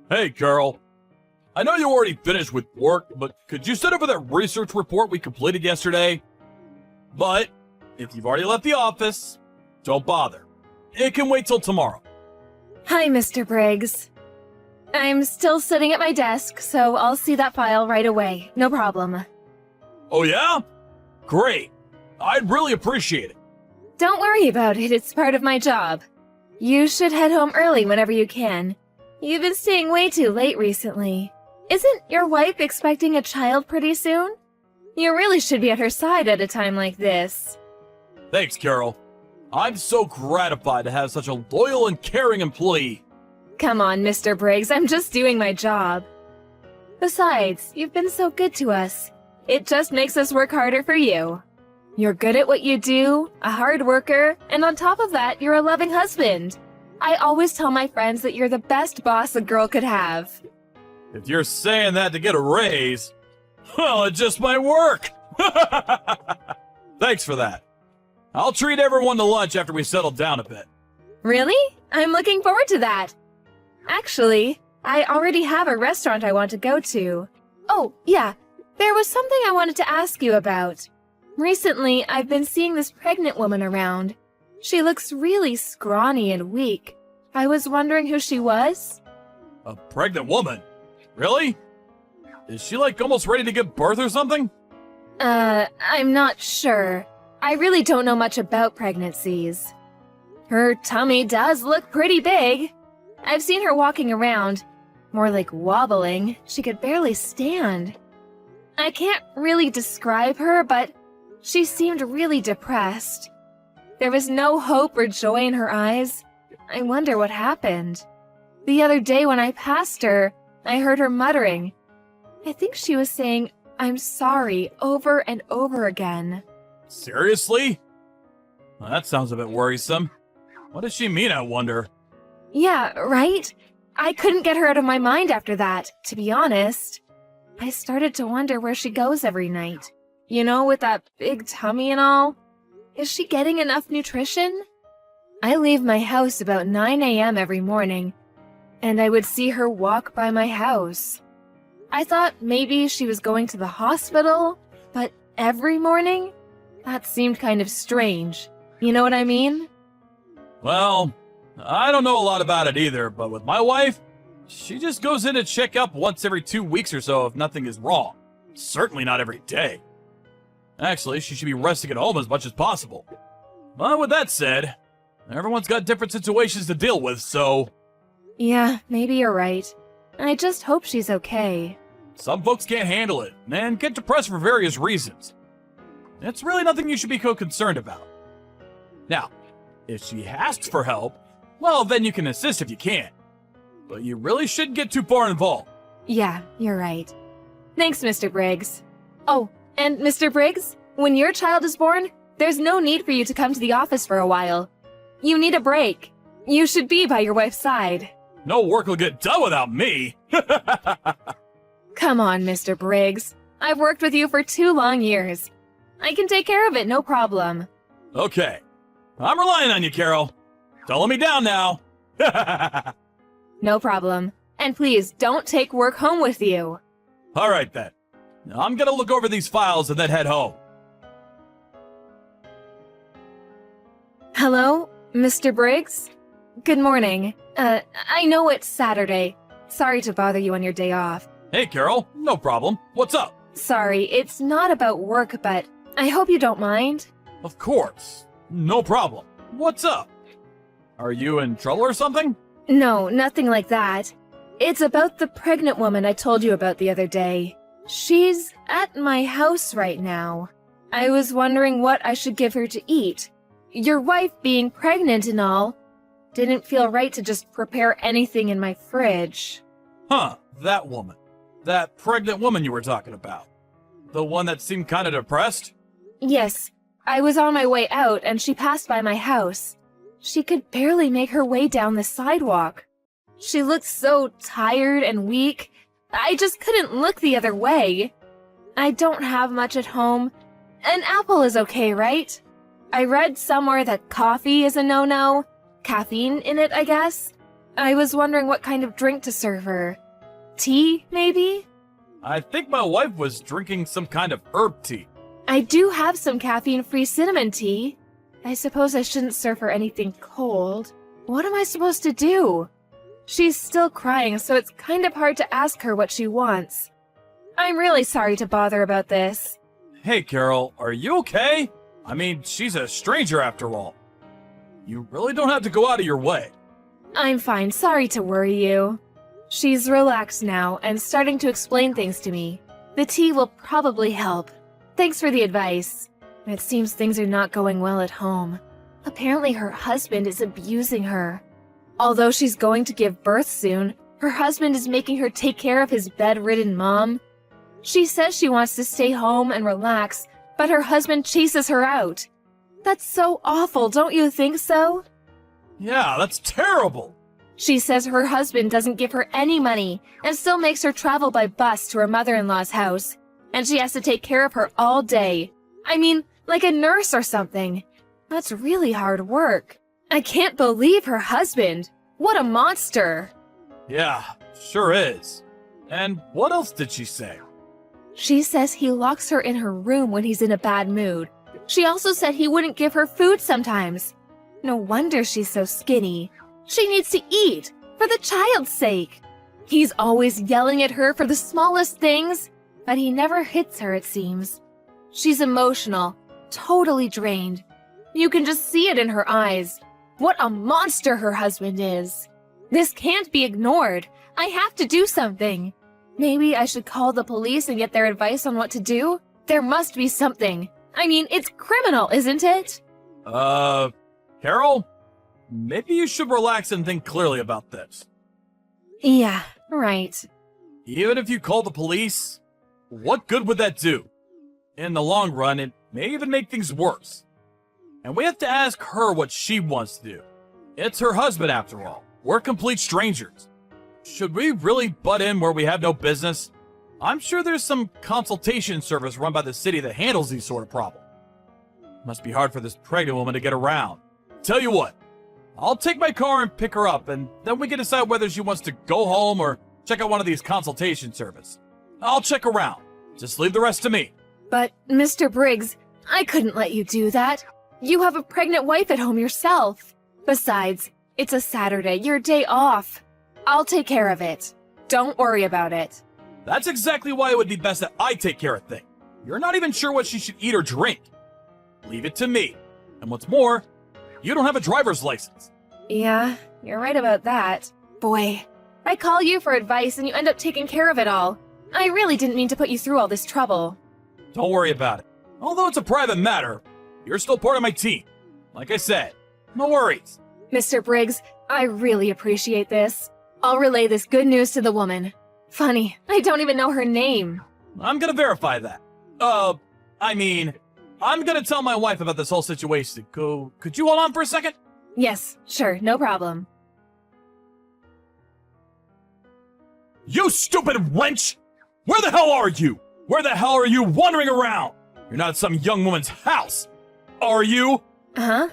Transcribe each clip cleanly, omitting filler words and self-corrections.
Hey, Carol. I know you already finished with work, but could you send over that research report we completed yesterday? But if you've already left the office, don't bother. It can wait till tomorrow. Hi, Mr. Briggs. I'm still sitting at my desk, so I'll see that file right away. No problem. Oh yeah? Great. I'd really appreciate it. Don't worry about it, it's part of my job. You should head home early whenever you can. You've been staying way too late recently. Isn't your wife expecting a child pretty soon? You really should be at her side at a time like this. Thanks, Carol. I'm so gratified to have such a loyal and caring employee. Come on, Mr. Briggs, I'm just doing my job. Besides, you've been so good to us. It just makes us work harder for you. You're good at what you do, a hard worker, and on top of that, you're a loving husband. I always tell my friends that you're the best boss a girl could have. If you're saying that to get a raise, well, it just might work. Thanks for that. I'll treat everyone to lunch after we settle down a bit. Really? I'm looking forward to that. Actually, I already have a restaurant I want to go to. Oh, yeah, there was something I wanted to ask you about. Recently, I've been seeing this pregnant woman around. She looks really scrawny and weak. I was wondering who she was? A pregnant woman? Really? Is she like almost ready to give birth or something? I'm not sure. I really don't know much about pregnancies. Her tummy does look pretty big. I've seen her walking around, more like wobbling. She could barely stand. I can't really describe her, but she seemed really depressed. There was no hope or joy in her eyes. I wonder what happened. The other day when I passed her, I heard her muttering. I think she was saying, "I'm sorry," over and over again. Seriously? Well, that sounds a bit worrisome. What does she mean, I wonder? Yeah, right? I couldn't get her out of my mind after that, to be honest. I started to wonder where she goes every night. You know, with that big tummy and all. Is she getting enough nutrition? I leave my house about 9 a.m. every morning, and I would see her walk by my house. I thought maybe she was going to the hospital, but every morning? That seemed kind of strange. You know what I mean? Well, I don't know a lot about it either, but with my wife, she just goes in to check up once every 2 weeks or so if nothing is wrong. Certainly not every day. Actually, she should be resting at home as much as possible. But with that said, everyone's got different situations to deal with, so... Yeah, maybe you're right. I just hope she's okay. Some folks can't handle it, and get depressed for various reasons. It's really nothing you should be concerned about. Now, if she asks for help, well, then you can assist if you can. But you really shouldn't get too far involved. Yeah, you're right. Thanks, Mr. Briggs. Oh, and Mr. Briggs, when your child is born, there's no need for you to come to the office for a while. You need a break. You should be by your wife's side. No work will get done without me. Come on, Mr. Briggs. I've worked with you for 2 long years. I can take care of it, no problem. Okay. I'm relying on you, Carol. Don't let me down now. No problem. And please, don't take work home with you. All right, then. I'm gonna look over these files and then head home. Hello, Mr. Briggs? Good morning. I know it's Saturday. Sorry to bother you on your day off. Hey, Carol. No problem. What's up? Sorry, it's not about work, but I hope you don't mind. Of course. No problem. What's up? Are you in trouble or something? No, nothing like that. It's about the pregnant woman I told you about the other day. She's at my house right now. I was wondering what I should give her to eat. Your wife being pregnant and all, didn't feel right to just prepare anything in my fridge. Huh, that woman. That pregnant woman you were talking about. The one that seemed kind of depressed? Yes, I was on my way out and she passed by my house. She could barely make her way down the sidewalk. She looked so tired and weak, I just couldn't look the other way. I don't have much at home. An apple is okay, right? I read somewhere that coffee is a no-no. Caffeine in it, I guess. I was wondering what kind of drink to serve her. Tea, maybe? I think my wife was drinking some kind of herb tea. I do have some caffeine-free cinnamon tea. I suppose I shouldn't serve her anything cold. What am I supposed to do? She's still crying, so it's kind of hard to ask her what she wants. I'm really sorry to bother about this. Hey, Carol, are you okay? I mean, she's a stranger after all. You really don't have to go out of your way. I'm fine, sorry to worry you. She's relaxed now and starting to explain things to me. The tea will probably help. Thanks for the advice. It seems things are not going well at home. Apparently her husband is abusing her. Although she's going to give birth soon, her husband is making her take care of his bedridden mom. She says she wants to stay home and relax, but her husband chases her out. That's so awful, don't you think so? Yeah, that's terrible. She says her husband doesn't give her any money and still makes her travel by bus to her mother-in-law's house, and she has to take care of her all day. I mean, like a nurse or something. That's really hard work. I can't believe her husband. What a monster. Yeah, sure is. And what else did she say? She says he locks her in her room when he's in a bad mood. She also said he wouldn't give her food sometimes. No wonder she's so skinny. She needs to eat, for the child's sake. He's always yelling at her for the smallest things, but he never hits her, it seems. She's emotional, totally drained. You can just see it in her eyes. What a monster her husband is. This can't be ignored. I have to do something. Maybe I should call the police and get their advice on what to do? There must be something. I mean, it's criminal, isn't it? Carol? Maybe you should relax and think clearly about this. Yeah, right. Even if you call the police, what good would that do? In the long run, it may even make things worse. And we have to ask her what she wants to do. It's her husband, after all. We're complete strangers. Should we really butt in where we have no business? I'm sure there's some consultation service run by the city that handles these sort of problems. Must be hard for this pregnant woman to get around. Tell you what, I'll take my car and pick her up, and then we can decide whether she wants to go home or check out one of these consultation services. I'll check around. Just leave the rest to me. But, Mr. Briggs, I couldn't let you do that. You have a pregnant wife at home yourself. Besides, it's a Saturday, your day off. I'll take care of it. Don't worry about it. That's exactly why it would be best that I take care of things. You're not even sure what she should eat or drink. Leave it to me. And what's more, you don't have a driver's license. Yeah, you're right about that. Boy, I call you for advice and you end up taking care of it all. I really didn't mean to put you through all this trouble. Don't worry about it. Although it's a private matter, you're still part of my team. Like I said, no worries. Mr. Briggs, I really appreciate this. I'll relay this good news to the woman. Funny, I don't even know her name. I'm gonna verify that. I'm gonna tell my wife about this whole situation. Could you hold on for a second? Yes, sure, no problem. You stupid wench! Where the hell are you? Where the hell are you wandering around? You're not at some young woman's house, are you? Huh?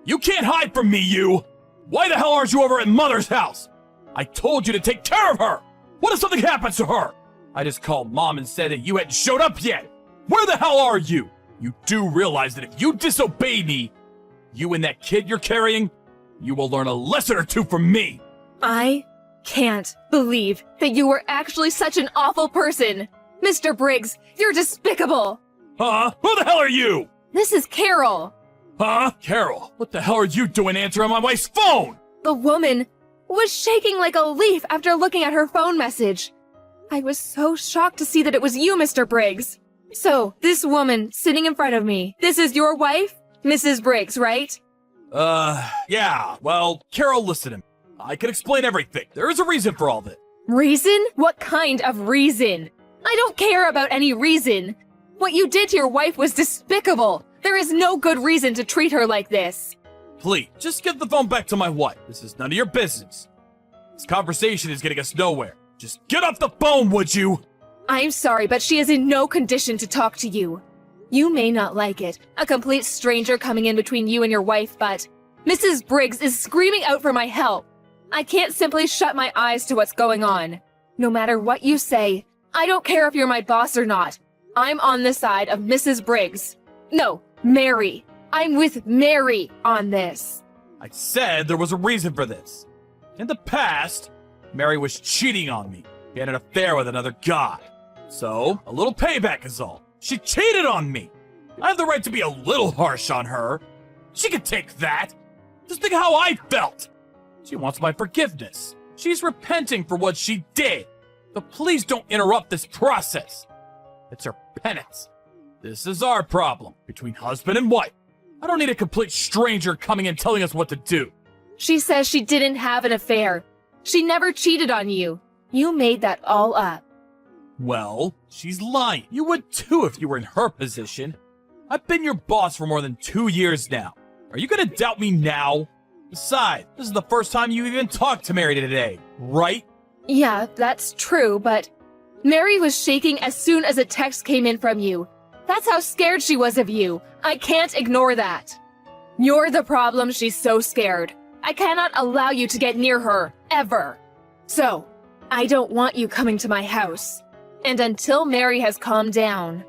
You can't hide from me, you! Why the hell aren't you over at Mother's house? I told you to take care of her! What if something happens to her? I just called Mom and said that you hadn't showed up yet! Where the hell are you? You do realize that if you disobey me, you and that kid you're carrying, you will learn a lesson or two from me! I can't believe that you were actually such an awful person! Mr. Briggs, you're despicable! Huh? Who the hell are you? This is Carol! Huh? Carol, what the hell are you doing answering my wife's phone? The woman was shaking like a leaf after looking at her phone message. I was so shocked to see that it was you, Mr. Briggs. So, this woman sitting in front of me, this is your wife? Mrs. Briggs, right? Yeah. Well, Carol, listen to me. I can explain everything. There is a reason for all this. Reason? What kind of reason? I don't care about any reason. What you did to your wife was despicable. There is no good reason to treat her like this. Please, just give the phone back to my wife. This is none of your business. This conversation is getting us nowhere. Just get off the phone, would you? I'm sorry, but she is in no condition to talk to you. You may not like it, a complete stranger coming in between you and your wife, but Mrs. Briggs is screaming out for my help. I can't simply shut my eyes to what's going on. No matter what you say, I don't care if you're my boss or not. I'm on the side of Mrs. Briggs. No, Mary. I'm with Mary on this. I said there was a reason for this. In the past, Mary was cheating on me. She had an affair with another guy. So, a little payback is all. She cheated on me. I have the right to be a little harsh on her. She can take that. Just think how I felt. She wants my forgiveness. She's repenting for what she did. But please don't interrupt this process. It's her penance. This is our problem, between husband and wife. I don't need a complete stranger coming and telling us what to do. She says she didn't have an affair. She never cheated on you. You made that all up. Well, she's lying. You would too if you were in her position. I've been your boss for more than 2 years now. Are you gonna doubt me now? Besides, this is the first time you even talked to Mary today, right? Yeah, that's true, but Mary was shaking as soon as a text came in from you. That's how scared she was of you. I can't ignore that. You're the problem. She's so scared. I cannot allow you to get near her, ever. So, I don't want you coming to my house. And until Mary has calmed down.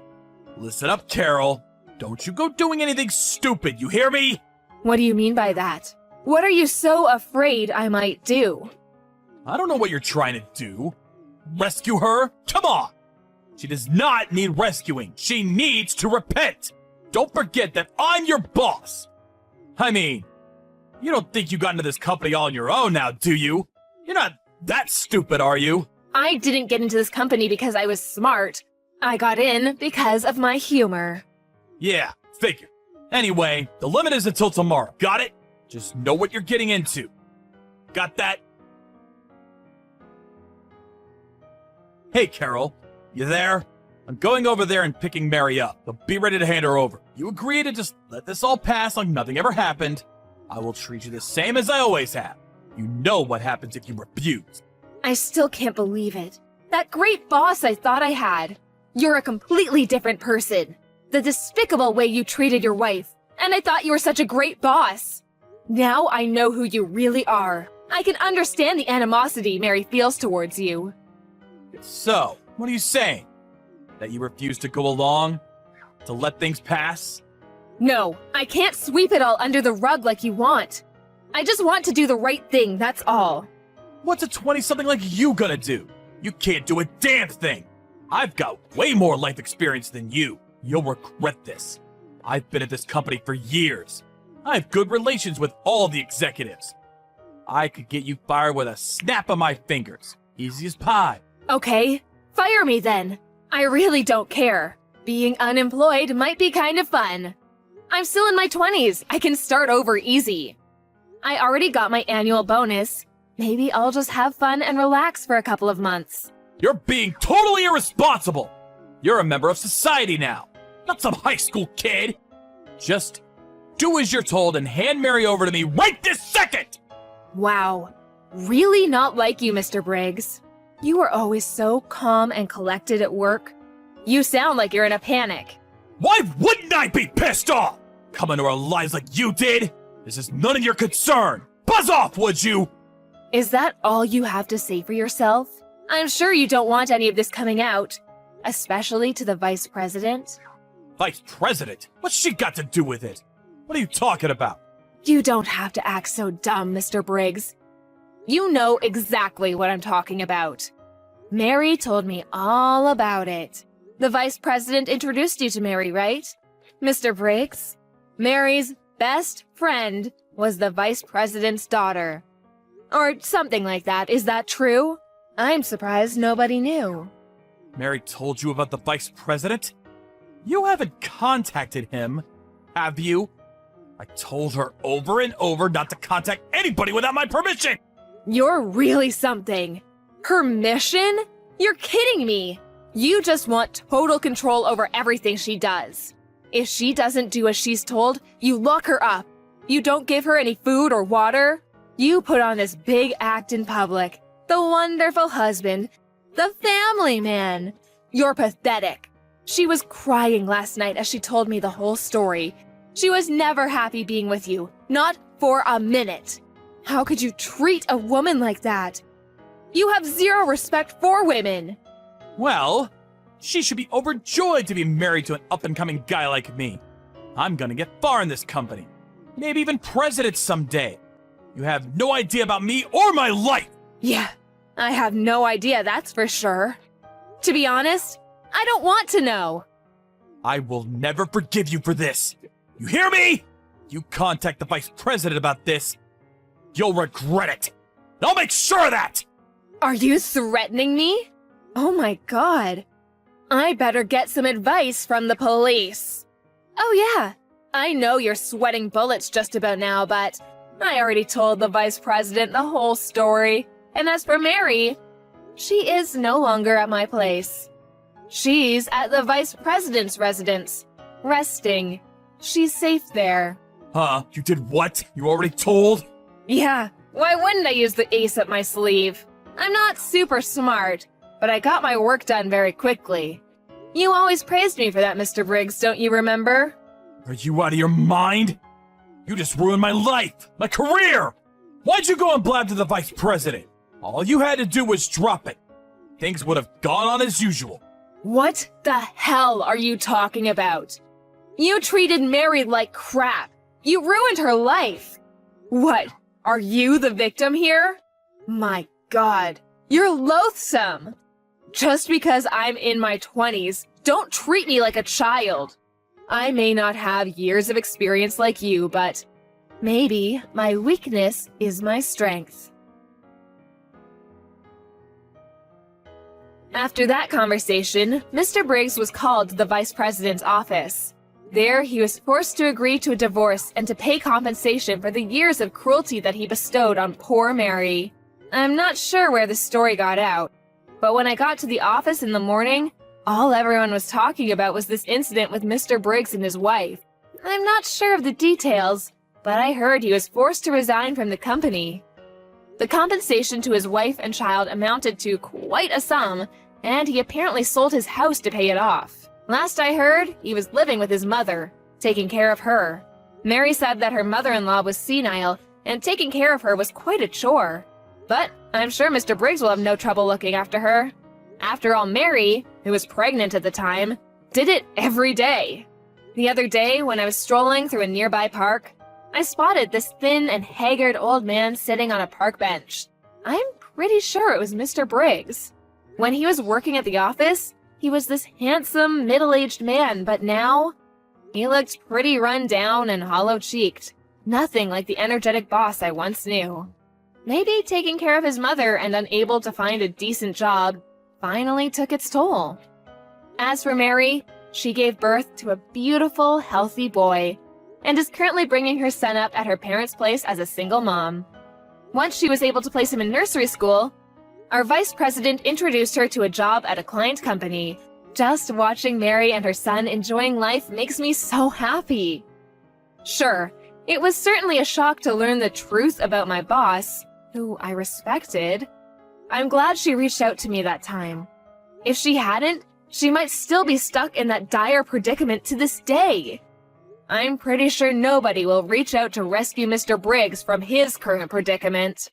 Listen up, Carol. Don't you go doing anything stupid, you hear me? What do you mean by that? What are you so afraid I might do? I don't know what you're trying to do. Rescue her? Come on! She does not need rescuing. She needs to repent. Don't forget that I'm your boss. I mean, you don't think you got into this company all on your own now, do you? You're not that stupid, are you? I didn't get into this company because I was smart. I got in because of my humor. Yeah, figure. Anyway, the limit is until tomorrow. Got it? Just know what you're getting into. Got that? Hey, Carol. You there? I'm going over there and picking Mary up, so be ready to hand her over. You agree to just let this all pass like nothing ever happened. I will treat you the same as I always have. You know what happens if you refuse. I still can't believe it. That great boss I thought I had. You're a completely different person. The despicable way you treated your wife. And I thought you were such a great boss. Now I know who you really are. I can understand the animosity Mary feels towards you. So, what are you saying? That you refuse to go along? To let things pass? No, I can't sweep it all under the rug like you want. I just want to do the right thing, that's all. What's a 20-something like you gonna do? You can't do a damn thing. I've got way more life experience than you. You'll regret this. I've been at this company for years. I have good relations with all the executives. I could get you fired with a snap of my fingers. Easy as pie. Okay, fire me then. I really don't care. Being unemployed might be kind of fun. I'm still in my 20s. I can start over easy. I already got my annual bonus. Maybe I'll just have fun and relax for a couple of months. You're being totally irresponsible. You're a member of society now, not some high school kid. Just do as you're told and hand Mary over to me right this second! Wow. Really not like you, Mr. Briggs. You were always so calm and collected at work. You sound like you're in a panic. Why wouldn't I be pissed off? Coming to our lives like you did? This is none of your concern. Buzz off, would you? Is that all you have to say for yourself? I'm sure you don't want any of this coming out, especially to the vice president. Vice president? What's she got to do with it? What are you talking about? You don't have to act so dumb, Mr. Briggs. You know exactly what I'm talking about. Mary told me all about it. The vice president introduced you to Mary, right? Mr. Briggs? Mary's best friend was the vice president's daughter. Or something like that. Is that true? I'm surprised nobody knew. Mary told you about the vice president? You haven't contacted him, have you? I told her over and over not to contact anybody without my permission! You're really something. Permission? You're kidding me. You just want total control over everything she does. If she doesn't do as she's told, you lock her up. You don't give her any food or water. You put on this big act in public. The wonderful husband. The family man. You're pathetic. She was crying last night as she told me the whole story. She was never happy being with you, not for a minute. How could you treat a woman like that? You have zero respect for women. Well, she should be overjoyed to be married to an up-and-coming guy like me. I'm gonna get far in this company. Maybe even president someday. You have no idea about me or my life! Yeah, I have no idea, that's for sure. To be honest, I don't want to know. I will never forgive you for this. You hear me? You contact the vice president about this, you'll regret it. I'll make sure of that! Are you threatening me? Oh my god. I better get some advice from the police. Oh yeah, I know you're sweating bullets just about now, but I already told the vice president the whole story. And as for Mary, she is no longer at my place. She's at the vice president's residence, resting. She's safe there. Huh? You did what? You already told? Yeah, why wouldn't I use the ace up my sleeve? I'm not super smart, but I got my work done very quickly. You always praised me for that, Mr. Briggs, don't you remember? Are you out of your mind? You just ruined my life, my career! Why'd you go and blab to the vice president? All you had to do was drop it. Things would have gone on as usual. What the hell are you talking about? You treated Mary like crap. You ruined her life. What? Are you the victim here? My god, you're loathsome. Just because I'm in my 20s, don't treat me like a child. I may not have years of experience like you, but maybe my weakness is my strength. After that conversation, Mr. Briggs was called to the vice president's office. There, he was forced to agree to a divorce and to pay compensation for the years of cruelty that he bestowed on poor Mary. I'm not sure where the story got out, but when I got to the office in the morning, all everyone was talking about was this incident with Mr. Briggs and his wife. I'm not sure of the details, but I heard he was forced to resign from the company. The compensation to his wife and child amounted to quite a sum, and he apparently sold his house to pay it off. Last I heard, he was living with his mother, taking care of her. Mary said that her mother-in-law was senile, and taking care of her was quite a chore. But I'm sure Mr. Briggs will have no trouble looking after her. After all, Mary, who was pregnant at the time, did it every day. The other day, when I was strolling through a nearby park, I spotted this thin and haggard old man sitting on a park bench. I'm pretty sure it was Mr. Briggs. When he was working at the office, he was this handsome, middle-aged man, but now he looked pretty run down and hollow-cheeked. Nothing like the energetic boss I once knew. Maybe taking care of his mother and unable to find a decent job finally took its toll. As for Mary, she gave birth to a beautiful, healthy boy, and is currently bringing her son up at her parents' place as a single mom. Once she was able to place him in nursery school, our vice president introduced her to a job at a client company. Just watching Mary and her son enjoying life makes me so happy. Sure, it was certainly a shock to learn the truth about my boss, who I respected. I'm glad she reached out to me that time. If she hadn't, she might still be stuck in that dire predicament to this day. I'm pretty sure nobody will reach out to rescue Mr. Briggs from his current predicament.